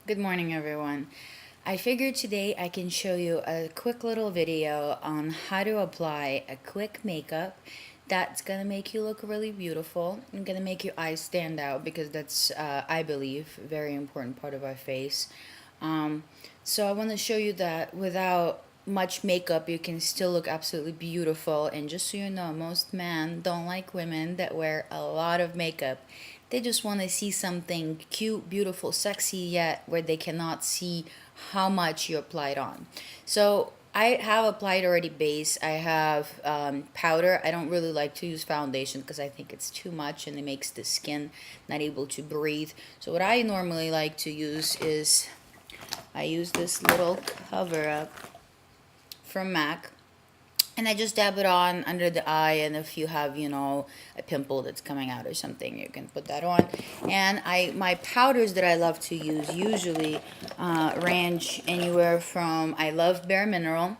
Good morning, everyone. I figured today I can show you a quick little video on how to apply a quick makeup that's gonna make you look really beautiful and gonna make your eyes stand out because that's, I believe, a very important part of our face. Um, so I want to show you that without much makeup, you can still look absolutely beautiful. And just so you know, most men don't like women that wear a lot of makeup. They just want to see something cute, beautiful, sexy, yet where they cannot see how much you applied on. So I have applied already base. I have powder. I don't really like to use foundation because I think it's too much and it makes the skin not able to breathe. So what I normally like to use is I use this little cover up from MAC, and I just dab it on under the eye, and if you have, a pimple that's coming out or something, you can put that on. And my powders that I love to use usually range anywhere from, I love Bare Mineral,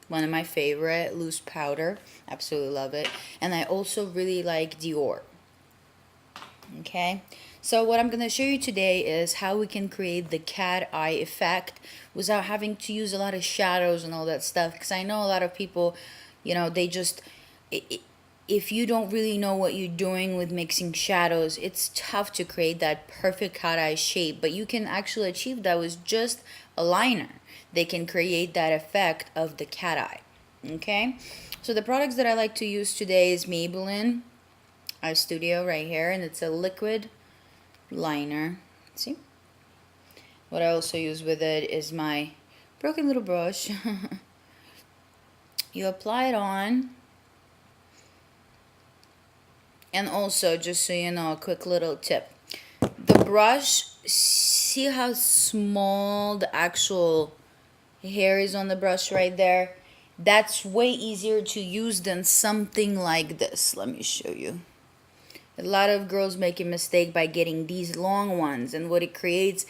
one of my favorite, loose powder, absolutely love it. And I also really like Dior. Okay, so what I'm going to show you today is how we can create the cat eye effect without having to use a lot of shadows and all that stuff, because I know a lot of people, they just, if you don't really know what you're doing with mixing shadows, it's tough to create that perfect cat eye shape, but you can actually achieve that with just a liner. They can create that effect of the cat eye. Okay, so the products that I like to use today is Maybelline Eye Studio right here, and it's a liquid liner. See, what I also use with it is my broken little brush. You apply it on, and also, just so you know, a quick little tip, the brush, see how small the actual hair is on the brush right there? That's way easier to use than something like this. Let me show you. A lot of girls make a mistake by getting these long ones, and what it creates,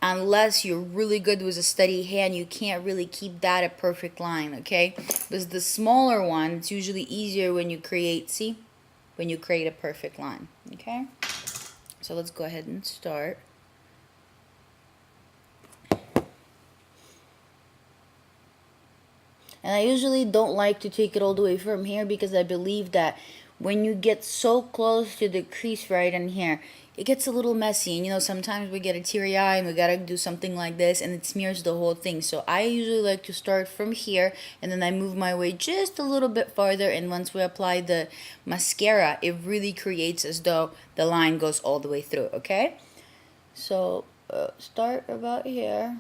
unless you're really good with a steady hand, you can't really keep that a perfect line, okay? Because the smaller one, it's usually easier when you create, see? When you create a perfect line, okay? So let's go ahead and start. And I usually don't like to take it all the way from here because I believe that when you get so close to the crease right in here, it gets a little messy. And sometimes we get a teary eye and we gotta do something like this and it smears the whole thing. So I usually like to start from here and then I move my way just a little bit farther. And once we apply the mascara, it really creates as though the line goes all the way through, okay? So start about here.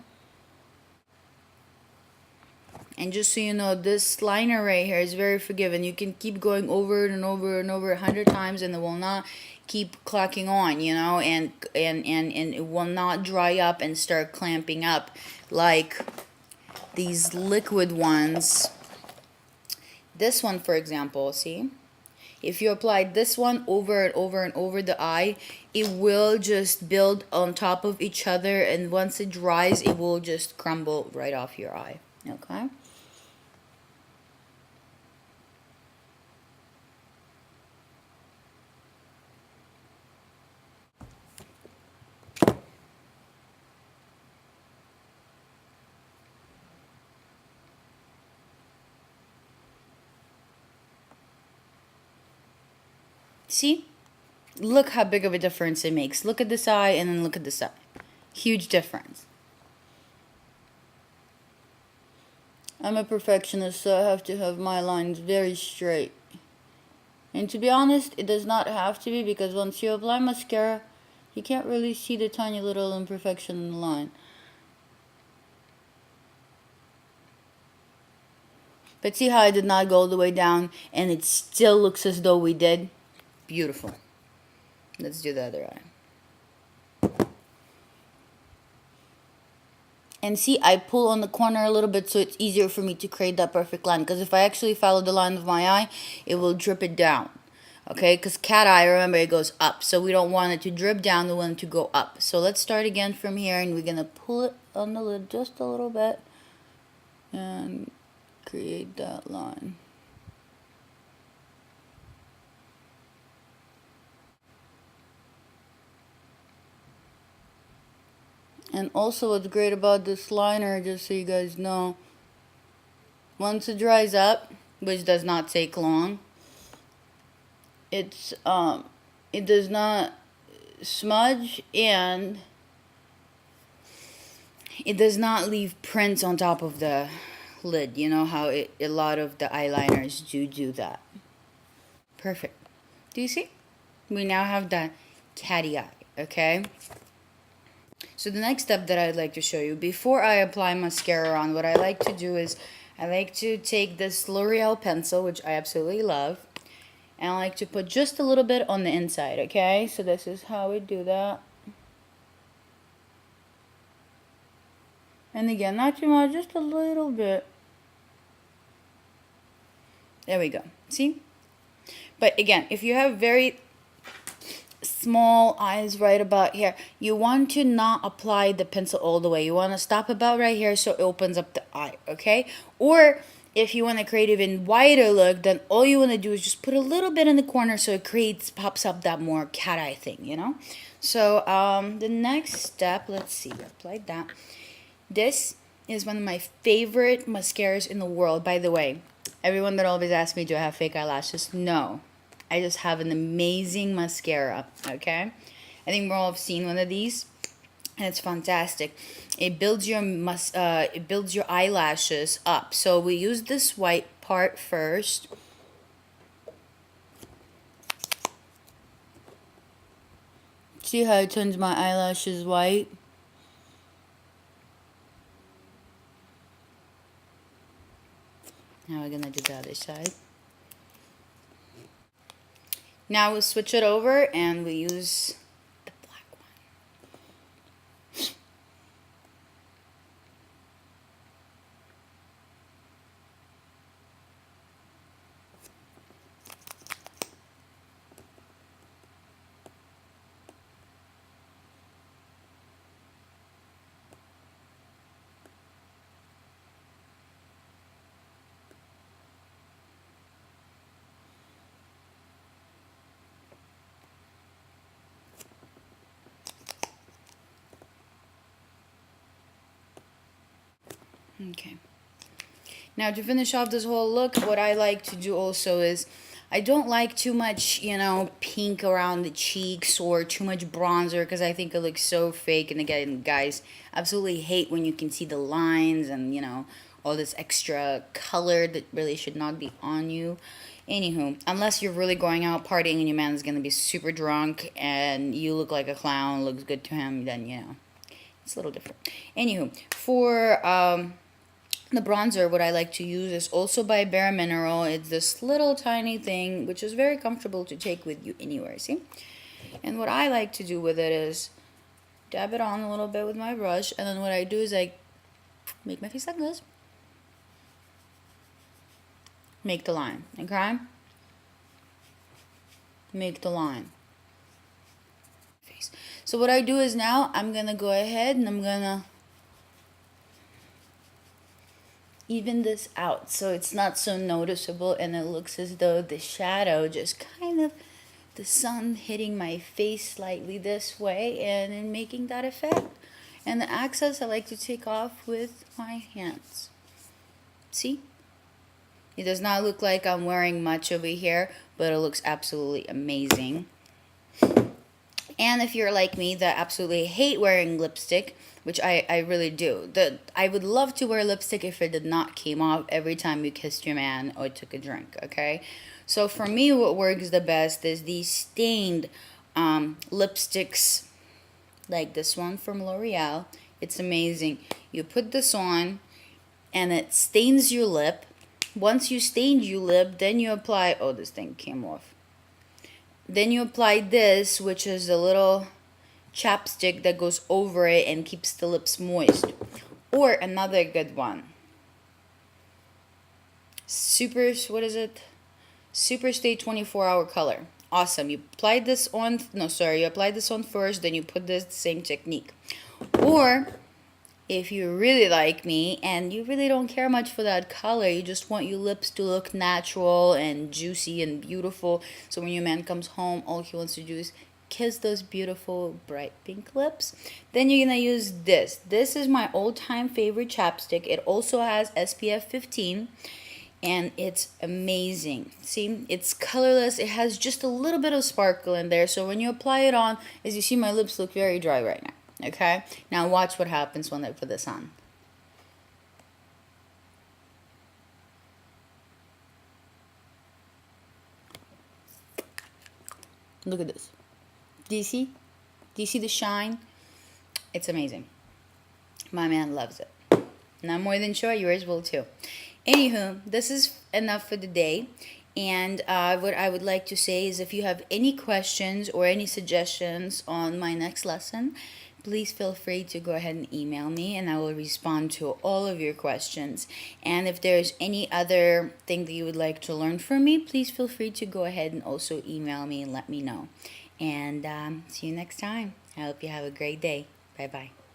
And just so you know, this liner right here is very forgiving. You can keep going over it and over and over 100 times and it will not keep clocking on, and it will not dry up and start clamping up like these liquid ones. This one, for example, see? If you apply this one over and over and over the eye, it will just build on top of each other, and once it dries, it will just crumble right off your eye, okay? See? Look how big of a difference it makes. Look at this eye and then look at this eye. Huge difference. I'm a perfectionist, so I have to have my lines very straight. And to be honest, it does not have to be, because once you apply mascara, you can't really see the tiny little imperfection in the line. But see how I did not go all the way down and it still looks as though we did? Beautiful. Let's do the other eye. And see, I pull on the corner a little bit so it's easier for me to create that perfect line. Because if I actually follow the line of my eye, it will drip it down. Okay, because cat eye, remember, it goes up. So we don't want it to drip down, we want it to go up. So let's start again from here, and we're going to pull it on the lid just a little bit. And create that line. And also what's great about this liner, just so you guys know, once it dries up, which does not take long, it does not smudge, and it does not leave prints on top of the lid. You know how a lot of the eyeliners do that. Perfect. Do you see? We now have that catty eye, okay? So the next step that I'd like to show you, before I apply mascara on, what I like to do is I like to take this L'Oreal pencil, which I absolutely love, and I like to put just a little bit on the inside, okay? So this is how we do that. And again, not too much, just a little bit. There we go. See? But again, if you have very small eyes right about here, you want to not apply the pencil all the way. You want to stop about right here so it opens up the eye, okay? Or if you want to create even wider look, then all you want to do is just put a little bit in the corner so it pops up that more cat eye thing, you know? So the next step, let's see, applied that. This is one of my favorite mascaras in the world. By the way, everyone that always asks me, do I have fake eyelashes? No. I just have an amazing mascara, okay? I think we're all have seen one of these, and it's fantastic. It builds your eyelashes up. So we use this white part first. See how it turns my eyelashes white? Now we're gonna do the other side. Now we'll switch it over and we use the black one. Okay. Now to finish off this whole look, what I like to do also is I don't like too much, you know, pink around the cheeks or too much bronzer because I think it looks so fake. And again, guys, absolutely hate when you can see the lines and, you know, all this extra color that really should not be on you. Anywho, unless you're really going out partying and your man is going to be super drunk and you look like a clown, looks good to him, then, you know, it's a little different. Anywho, for the bronzer, what I like to use is also by Bare Mineral. It's this little tiny thing, which is very comfortable to take with you anywhere, see? And what I like to do with it is dab it on a little bit with my brush, and then what I do is I make my face like this. Make the line, okay? Make the line. So what I do is now I'm going to go ahead and I'm going to even this out so it's not so noticeable and it looks as though the shadow just kind of the sun hitting my face slightly this way and then making that effect. And the excess I like to take off with my hands. See? It does not look like I'm wearing much over here, but it looks absolutely amazing. And if you're like me that absolutely hate wearing lipstick, which I really do. I would love to wear lipstick if it did not came off every time you kissed your man or took a drink, okay? So for me, what works the best is these stained lipsticks like this one from L'Oreal. It's amazing. You put this on and it stains your lip. Once you stained your lip, then you apply, oh, this thing came off. Then you apply this, which is a little chapstick that goes over it and keeps the lips moist. Or another good one. What is it? Super Stay 24-hour color. Awesome. You applied this on, you applied this on first, then you put this same technique. Or if you really like me and you really don't care much for that color, you just want your lips to look natural and juicy and beautiful, so when your man comes home, all he wants to do is kiss those beautiful bright pink lips. Then you're gonna use this. This is my all-time favorite chapstick. It also has SPF 15 and it's amazing. See, it's colorless. It has just a little bit of sparkle in there. So when you apply it on, as you see, my lips look very dry right now. Okay, now watch what happens when I put this on. Look at this. Do you see? Do you see the shine? It's amazing. My man loves it. And I'm more than sure yours will too. Anywho, this is enough for the day. And what I would like to say is if you have any questions or any suggestions on my next lesson, please feel free to go ahead and email me and I will respond to all of your questions. And if there's any other thing that you would like to learn from me, please feel free to go ahead and also email me and let me know. And see you next time. I hope you have a great day. Bye-bye.